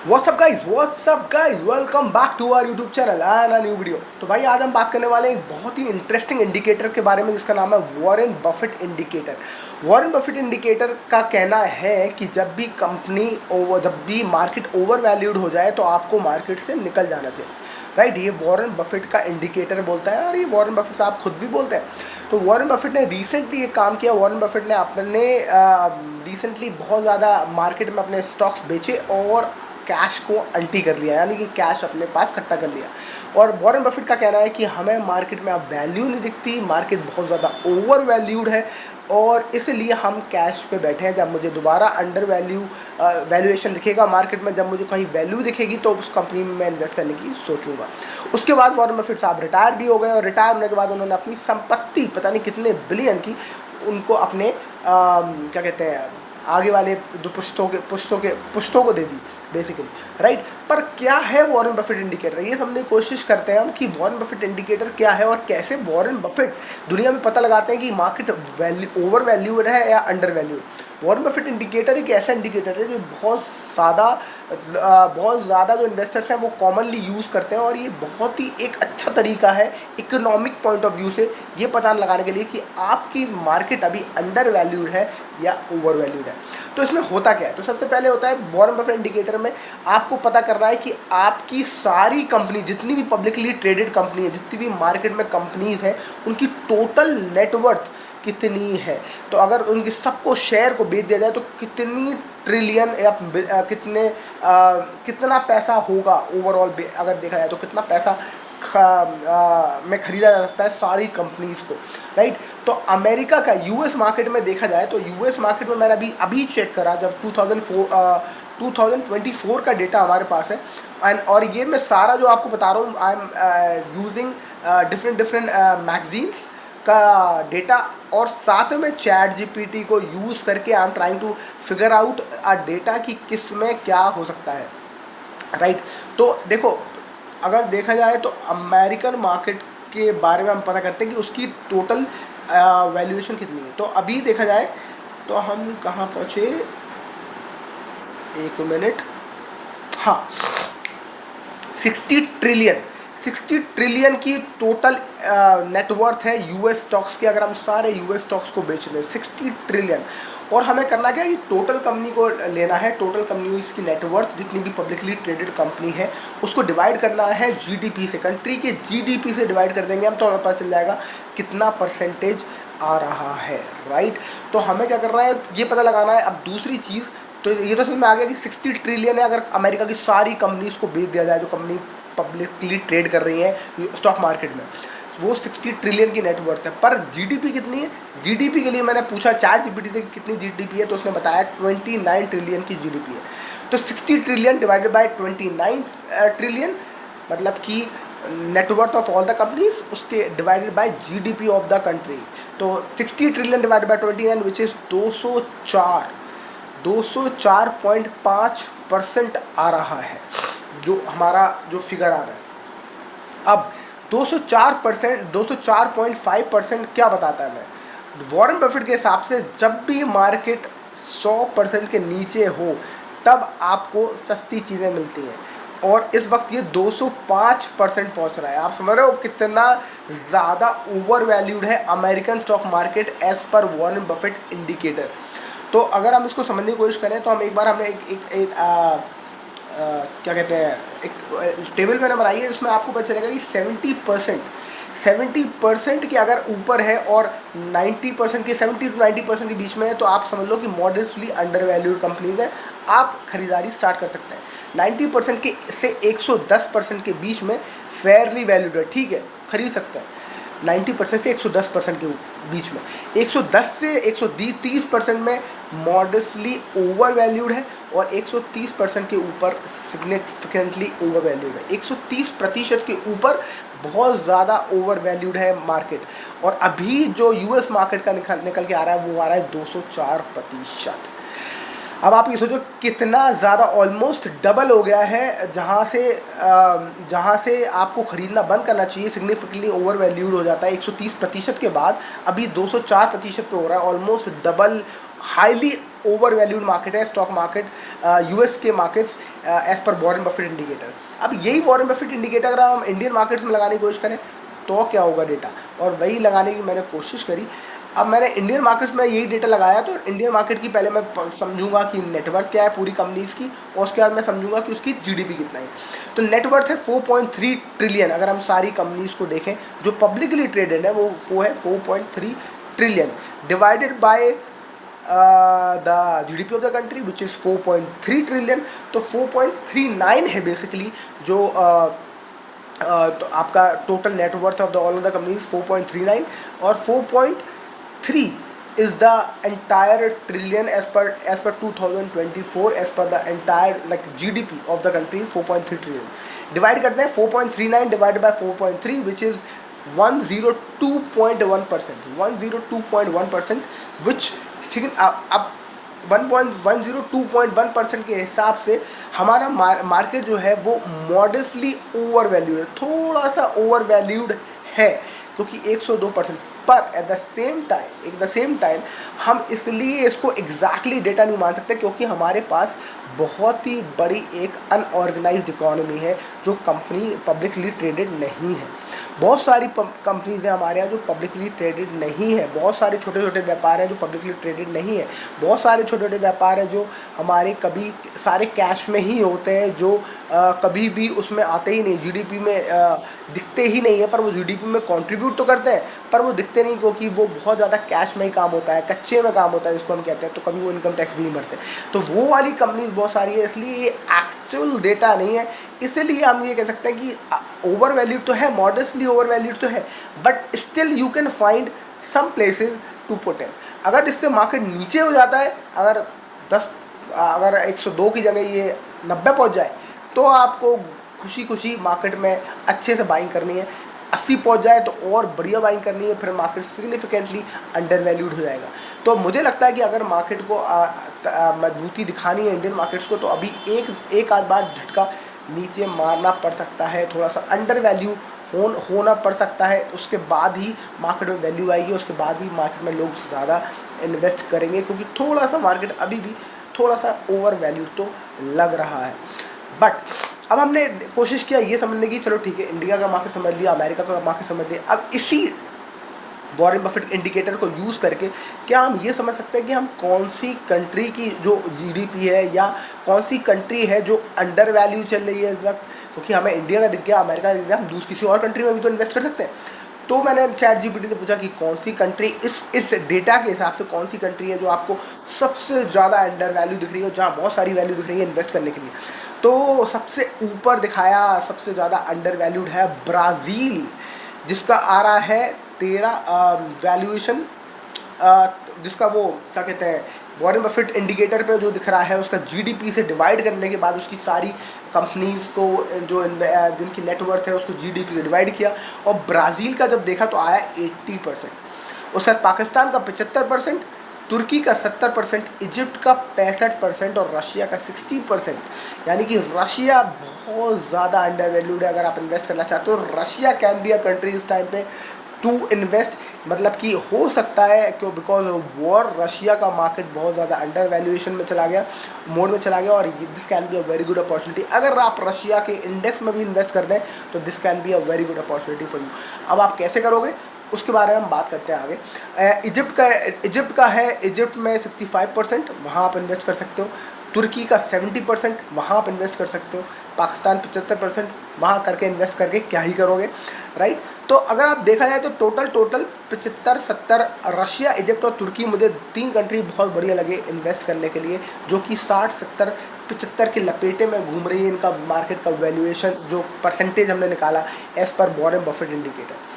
What's up guys, welcome back to our YouTube channel and a new video. तो भाई आज हम बात करने वाले हैं एक बहुत ही इंटरेस्टिंग इंडिकेटर के बारे में जिसका नाम है Warren Buffett indicator. Warren Buffett indicator का कहना है कि जब भी मार्केट ओवर वैल्यूड हो जाए तो आपको मार्केट से निकल जाना चाहिए। राइट, ये वॉरेन बफेट का इंडिकेटर बोलता है और ये वॉरेन बफेट साहब खुद भी बोलते हैं। तो वॉरेन बफेट ने रिसेंटली एक काम किया। वॉरेन बफेट ने अपने रिसेंटली बहुत ज़्यादा मार्केट में अपने स्टॉक्स बेचे और कैश को अल्टी कर लिया, यानी कि कैश अपने पास इकट्ठा कर लिया। और वॉरेन बफेट का कहना है कि हमें मार्केट में अब वैल्यू नहीं दिखती, मार्केट बहुत ज़्यादा ओवर वैल्यूड है और इसलिए हम कैश पे बैठे हैं। जब मुझे दोबारा अंडर वैल्यूएशन दिखेगा मार्केट में, जब मुझे कहीं वैल्यू दिखेगी तो उस कंपनी में मैं इन्वेस्ट करने की सोचूंगा। उसके बाद वॉरेन बफेट साहब रिटायर भी हो गए और रिटायर होने के बाद उन्होंने अपनी संपत्ति पता नहीं कितने बिलियन की उनको अपने क्या कहते हैं आगे वाले जो पुश्तों को दे दी बेसिकली। राइट, पर क्या है वॉरेन बफेट इंडिकेटर, ये समझने की कोशिश करते हैं हम कि वॉरेन बफेट इंडिकेटर क्या है और कैसे वॉरेन बफेट दुनिया में पता लगाते हैं कि मार्केट ओवर वैल्यूड है या under valued. Warren Buffett indicator एक ऐसा इंडिकेटर है जो बहुत ज़्यादा जो इन्वेस्टर्स हैं वो कॉमनली यूज़ करते हैं और ये बहुत ही एक अच्छा तरीका है इकोनॉमिक पॉइंट ऑफ व्यू से ये पता लगाने के लिए कि आपकी मार्केट अभी अंडर वैल्यूड है या ओवर वैल्यूड है। तो इसमें होता क्या है, तो सबसे पहले होता है वॉरेन बफेट इंडिकेटर में आपको पता करना है कि आपकी सारी कंपनी, जितनी भी पब्लिकली ट्रेडेड कंपनी है, जितनी भी मार्केट में कंपनीज हैं, उनकी टोटल नेटवर्थ कितनी है। तो अगर उनके सबको शेयर को बेच दिया जाए तो कितनी ट्रिलियन या कितना पैसा होगा ओवरऑल, अगर देखा जाए तो कितना पैसा में खरीदा जा सकता है सारी कंपनीज को। राइट, तो अमेरिका का यूएस मार्केट में देखा जाए तो यूएस मार्केट में मैंने अभी चेक करा, जब 2024 का डेटा हमारे पास है और ये मैं सारा जो आपको बता रहा हूँ I am using different magazines का डेटा और साथ में चैट जीपीटी को यूज़ करके I am trying to figure out a data कि किस में क्या हो सकता है। राइट, तो देखो अगर देखा जाए तो अमेरिकन मार्केट के बारे में हम पता करते हैं कि उसकी टोटल वैल्यूएशन कितनी है। तो अभी देखा जाए तो हम कहाँ पहुँचे, एक मिनट, हाँ, 60 ट्रिलियन की टोटल नेटवर्थ है यूएस स्टॉक्स की। अगर हम सारे यूएस स्टॉक्स को बेच दें 60 ट्रिलियन, और हमें करना क्या है कि टोटल कंपनी को लेना है, टोटल कंपनी की नेटवर्थ जितनी भी पब्लिकली ट्रेडेड कंपनी है उसको डिवाइड करना है जीडीपी से, कंट्री के जीडीपी से डिवाइड कर देंगे हम, तो हमें पता चल जाएगा कितना परसेंटेज आ रहा है। राइट, तो हमें क्या करना है, ये पता लगाना है। अब दूसरी चीज़, तो ये तो समझ में आ गया कि 60 ट्रिलियन है अगर अमेरिका की सारी कंपनीज को बेच दिया जाए, जो कंपनी पब्लिकली ट्रेड कर रही हैं स्टॉक मार्केट में, वो 60 ट्रिलियन की नेटवर्थ है। पर जीडीपी कितनी है, जीडीपी के लिए मैंने पूछा चैट जीपीटी से कितनी जीडीपी है, तो उसने बताया 29 ट्रिलियन की जीडीपी है। तो 60 ट्रिलियन डिवाइडेड बाय 29 ट्रिलियन मतलब कि net worth of all the companies, उसके divided by GDP of the country. तो 60 trillion divided by 29 which is 204.5% आ रहा है, जो हमारा जो फिगर आ रहा है। अब 204.5% क्या बताता है मैं, वॉरेन बफेट के हिसाब से जब भी मार्केट 100% के नीचे हो तब आपको सस्ती चीज़ें मिलती हैं और इस वक्त ये 205% पहुंच रहा है। आप समझ रहे हो कितना ज़्यादा ओवर वैल्यूड है अमेरिकन स्टॉक मार्केट एज पर वॉरेन बफेट इंडिकेटर। तो अगर हम इसको समझने की कोशिश करें तो हम एक बार हमने क्या कहते हैं एक टेबल मैंने बनाई है जिसमें आपको पता चलेगा कि 70% के अगर ऊपर है और 90% के 70 to 90% के बीच में है तो आप समझ लो कि मॉडरेटली अंडर वैल्यूड कंपनीज है, आप खरीदारी स्टार्ट कर सकते हैं। 90% के से 110% के बीच में फेयरली वैल्यूड है, ठीक है, खरीद सकते हैं। 90% से 110% के बीच में, 110 से 130% में मॉडरेटली ओवर वैल्यूड है और 130% के ऊपर सिग्निफिकेंटली ओवर वैल्यूड है। 130% के ऊपर बहुत ज़्यादा ओवर वैल्यूड है मार्केट। और अभी जो यूएस मार्केट का निकल के आ रहा है वो आ रहा है 204%। अब आप ये सोचो कितना ज़्यादा, ऑलमोस्ट डबल हो गया है, जहाँ से आपको ख़रीदना बंद करना चाहिए सिग्निफिकेंटली ओवर वैल्यूड हो जाता है 130% के बाद, अभी 204% पे हो रहा है, almost double. Highly overvalued market है स्टॉक मार्केट, यूएस के मार्केट्स एज पर वॉरेन बफेट इंडिकेटर। अब यही वॉरेन बफेट इंडिकेटर अगर हम इंडियन मार्केट्स में लगाने की कोशिश करें तो क्या होगा डेटा, और वही लगाने की मैंने कोशिश करी। अब मैंने इंडियन मार्केट्स में यही डेटा लगाया, तो इंडियन मार्केट की पहले मैं समझूंगा कि नेटवर्थ क्या है पूरी कंपनीज की, और उसके बाद मैं समझूंगा कि उसकी जीडीपी कितना है। तो नेटवर्थ है 4.3 ट्रिलियन, अगर हम सारी कंपनीज को देखें जो पब्लिकली ट्रेडेड है वो है 4.3 trillion divided by the GDP of the country which is 4.3 trillion. तो 4.39 है बेसिकली जो तो आपका total net worth of the all of the companies 4.39, और 4.3 is the entire trillion as per 2024 as per the entire like GDP of the country is 4.3 trillion। Divide करते हैं 4.39 divided by 4.3 which is 102.1%, 102.1%, विच अब 102.1% के हिसाब से हमारा मार्केट जो है वो मॉडेस्टली ओवर वैल्यूड है, थोड़ा सा ओवर वैल्यूड है, क्योंकि 102%। पर एट द सेम टाइम हम इसलिए इसको एग्जैक्टली डेटा नहीं मान सकते, क्योंकि हमारे पास बहुत ही बड़ी एक अनऑर्गेनाइज्ड इकोनॉमी है जो कंपनी पब्लिकली ट्रेडेड नहीं है। बहुत सारी कंपनीज हैं हमारे यहाँ जो पब्लिकली ट्रेडेड नहीं है, बहुत सारे छोटे छोटे व्यापार हैं जो पब्लिकली ट्रेडेड नहीं है, बहुत सारे छोटे छोटे व्यापार हैं जो हमारे कभी सारे कैश में ही होते हैं, जो कभी भी उसमें आते ही नहीं, जीडीपी में दिखते ही नहीं है, पर वो जीडीपी में कंट्रीब्यूट तो करते हैं पर वो दिखते नहीं, क्योंकि वो बहुत ज़्यादा कैश में ही काम होता है, कच्चे में काम होता है जिसको हम कहते हैं, तो कभी वो इनकम टैक्स भी नहीं भरते। तो वो वाली कंपनीज बहुत सारी है, इसलिए ये एक्चुअल डेटा नहीं है। इसलिए हम ये कह सकते हैं कि ओवर वैल्यूड तो है, मॉडेस्टली ओवर वैल्यूड तो है, but still you can find some places to put in. अगर इससे मार्केट नीचे हो जाता है, अगर 102 की जगह ये 90 पहुंच जाए, तो आपको खुशी खुशी मार्केट में अच्छे से बाइंग करनी है। 80 पहुंच जाए तो और बढ़िया बाइंग करनी है, फिर मार्केट सिग्निफिकेंटली अंडर वैल्यूड हो जाएगा। तो मुझे लगता है कि अगर मार्केट को मजबूती दिखानी है इंडियन मार्केट्स को, तो अभी एक आध बार झटका नीचे मारना पड़ सकता है, थोड़ा सा अंडर वैल्यू होना पड़ सकता है, उसके बाद ही मार्केट में वैल्यू आएगी, उसके बाद भी मार्केट में लोग ज़्यादा इन्वेस्ट करेंगे, क्योंकि थोड़ा सा मार्केट अभी भी थोड़ा सा ओवर वैल्यू तो लग रहा है। बट अब हमने कोशिश किया ये समझने की, चलो ठीक है इंडिया का मार्केट समझ लिया, अमेरिका का मार्केट समझ लिया, अब इसी वॉरेन बफेट इंडिकेटर को यूज़ करके क्या हम ये समझ सकते हैं कि हम कौन सी कंट्री की जो जीडीपी है या कौन सी कंट्री है जो अंडर वैल्यू चल रही है इस वक्त, क्योंकि हमें इंडिया का दिख गया, अमेरिका का दिख गया, हम दूसरी किसी और कंट्री में भी तो इन्वेस्ट कर सकते हैं। तो मैंने चैट जीपीटी से पूछा कि कौन सी कंट्री इस डेटा के हिसाब से कौन सी कंट्री है जो आपको सबसे ज़्यादा अंडर वैल्यू दिख रही है, जहाँ बहुत सारी वैल्यू दिख रही है इन्वेस्ट करने के लिए। तो सबसे ऊपर दिखाया सबसे ज़्यादा अंडर वैल्यूड है ब्राज़ील, जिसका आ रहा है 13 वैल्यूएशन, जिसका वो क्या कहते हैं वॉरेन बफेट इंडिकेटर पे जो दिख रहा है उसका जीडीपी से डिवाइड करने के बाद उसकी सारी कंपनीज़ को जो जिनकी नेटवर्थ है उसको जीडीपी से डिवाइड किया, और ब्राज़ील का जब देखा तो आया 80%, उसके बाद पाकिस्तान का 75%, तुर्की का 70%, इजिप्ट का 65% और रशिया का 60%। यानी कि रशिया बहुत ज़्यादा अंडर वैल्यूड है। अगर आप इन्वेस्ट करना चाहते हो Russia can be a country इस टाइम पे टू इन्वेस्ट, मतलब कि हो सकता है क्यों, बिकॉज वॉर रशिया का मार्केट बहुत ज़्यादा अंडर वैल्यूएशन में चला गया, मोड में चला गया, और this can be a very good opportunity. अगर आप रशिया के इंडेक्स में भी इन्वेस्ट कर दें तो this can be a very good opportunity for you. अब आप कैसे करोगे उसके बारे में हम बात करते हैं आगे। इजिप्ट का है, इजिप्ट में 65%, वहाँ आप इन्वेस्ट कर सकते हो। तुर्की का 70%, वहाँ आप इन्वेस्ट कर सकते हो। पाकिस्तान 75%, वहाँ करके इन्वेस्ट करके क्या ही करोगे, राइट। तो अगर आप देखा जाए तो टोटल 75, 70 रशिया, इजिप्ट और तुर्की मुझे 3 कंट्री बहुत बढ़िया लगे इन्वेस्ट करने के लिए, जो कि 60, 70, 75 के लपेटे में घूम रही है। इनका मार्केट का वैल्यूएशन जो परसेंटेज हमने निकाला as per Warren Buffett indicator.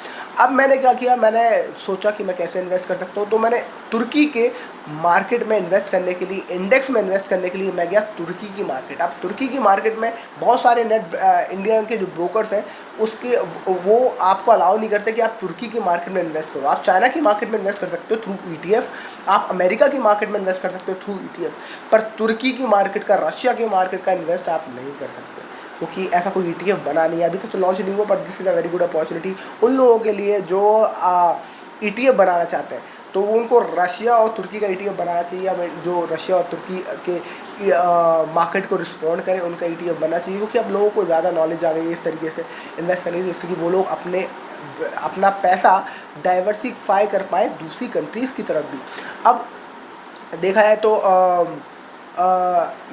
अब मैंने क्या किया, मैंने सोचा कि मैं कैसे इन्वेस्ट कर सकता हूँ, तो मैंने तुर्की के मार्केट में इन्वेस्ट करने के लिए, इंडेक्स में इन्वेस्ट करने के लिए मैं गया तुर्की की मार्केट। अब तुर्की की मार्केट में बहुत सारे इंडिया के जो ब्रोकर्स हैं उसके वो आपको अलाउ नहीं करते कि आप तुर्की की मार्केट में इन्वेस्ट करो। आप चाइना की मार्केट में इन्वेस्ट कर सकते हो थ्रू ETF, आप अमेरिका की मार्केट में इन्वेस्ट कर सकते हो थ्रू ETF, पर तुर्की की मार्केट का, रशिया की मार्केट का इन्वेस्ट आप नहीं कर सकते, क्योंकि ऐसा कोई ETF बना नहीं है अभी तक, तो लॉन्च नहीं हुआ। पर this is a very good opportunity उन लोगों के लिए जो ETF बनाना चाहते हैं। तो वो उनको रशिया और तुर्की का ETF बनाना चाहिए, या जो रशिया और तुर्की के मार्केट को रिस्पॉन्ड करे उनका ETF बनना चाहिए, क्योंकि अब लोगों को ज़्यादा नॉलेज आ गई है इस तरीके से इन्वेस्ट करने की, जिससे कि वो लोग अपना पैसा डाइवर्सिफाई कर पाए दूसरी कंट्रीज़ की तरफ भी। अब देखा जाए तो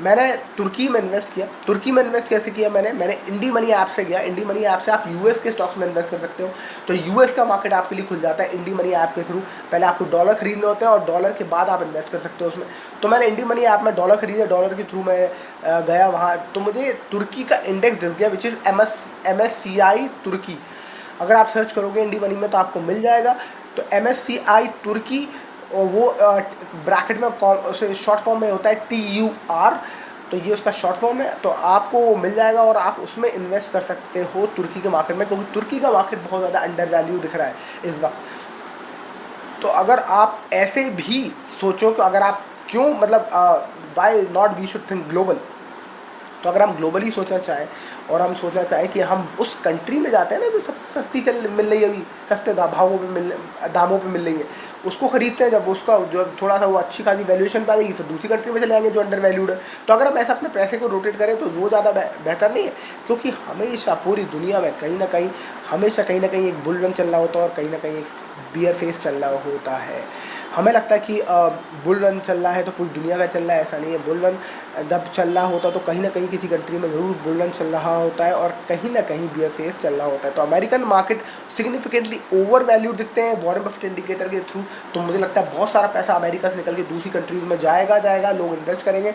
मैंने तुर्की में इन्वेस्ट किया। तुर्की में इन्वेस्ट कैसे किया मैंने इंडी मनी ऐप से गया। इंडी मनी ऐप से आप यूएस के स्टॉक्स में इन्वेस्ट कर सकते हो, तो यूएस का मार्केट आपके लिए खुल जाता है इंडी मनी ऐप के थ्रू। पहले आपको डॉलर खरीदने होते हैं और डॉलर के बाद आप इन्वेस्ट कर सकते हो उसमें। तो मैंने इंडी मनी ऐप में डॉलर खरीदा, डॉलर के थ्रू मैं गया वहाँ, तो मुझे तुर्की का इंडेक्स दिख गया, विच इज़ MSCI तुर्की। अगर आप सर्च करोगे इंडी मनी में तो आपको मिल जाएगा। तो MSCI तुर्की, और वो ब्रैकेट में उसे शॉर्ट फॉर्म में होता है TUR, तो ये उसका शॉर्ट फॉर्म है। तो आपको वो मिल जाएगा और आप उसमें इन्वेस्ट कर सकते हो तुर्की के मार्केट में, क्योंकि तुर्की का मार्केट बहुत ज़्यादा अंडर वैल्यू दिख रहा है इस वक्त। तो अगर आप ऐसे भी सोचो कि अगर आप क्यों मतलब why not we should think global, तो अगर हम ग्लोबली सोचना चाहें और हम सोचना चाहें कि हम उस कंट्री में जाते हैं ना जो सबसे सस्ती मिल रही है, अभी सस्ते दामों पे मिल रही है, उसको खरीदते हैं। जब उसका जो थोड़ा सा वो अच्छी खासी वैल्यूएशन पे आ जाएगी, फिर दूसरी कंट्री में चले जाएंगे जो अंडर वैल्यूड है। तो अगर हम ऐसा अपने पैसे को रोटेट करें तो वो ज़्यादा बेहतर नहीं है, क्योंकि हमेशा पूरी दुनिया में कहीं ना कहीं एक बुल रन चल रहा होता है और कहीं ना कहीं एक बियर फेस चल रहा होता है। हमें लगता है कि बुल रन चल रहा है तो पूरी दुनिया का चल रहा है, ऐसा नहीं है। बुल रन जब चल रहा होता तो कहीं ना कहीं किसी कंट्री में ज़रूर बुल रन चल रहा होता है और कहीं ना कहीं बियर फेस चल रहा होता है। तो American market significantly over value दिखते हैं वॉरेन बफेट इंडिकेटर के थ्रू। तो मुझे लगता है बहुत सारा पैसा अमेरिका से निकल के दूसरी कंट्रीज़ में जाएगा, लोग इन्वेस्ट करेंगे।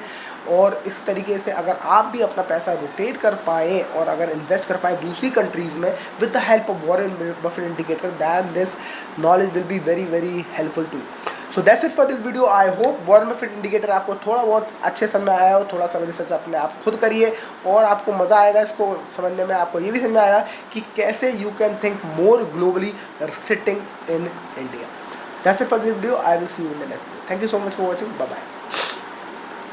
और इस तरीके से अगर आप भी अपना पैसा रोटेट कर पाएँ और अगर इन्वेस्ट कर पाएँ दूसरी कंट्रीज़ में with the help of Warren Buffett indicator, that this knowledge will be very very helpful to you. So that's it for this video. I hope Warren Buffett indicator आपको थोड़ा बहुत अच्छे समझ में आया हो। थोड़ा सा रिसर्च अपने आप खुद करिए और आपको मज़ा आएगा इसको समझने में। आपको ये भी समझ में आएगा कि कैसे you can think more globally sitting in India. That's it for this video. I will see you in the next video. Thank you so much for watching. Bye bye.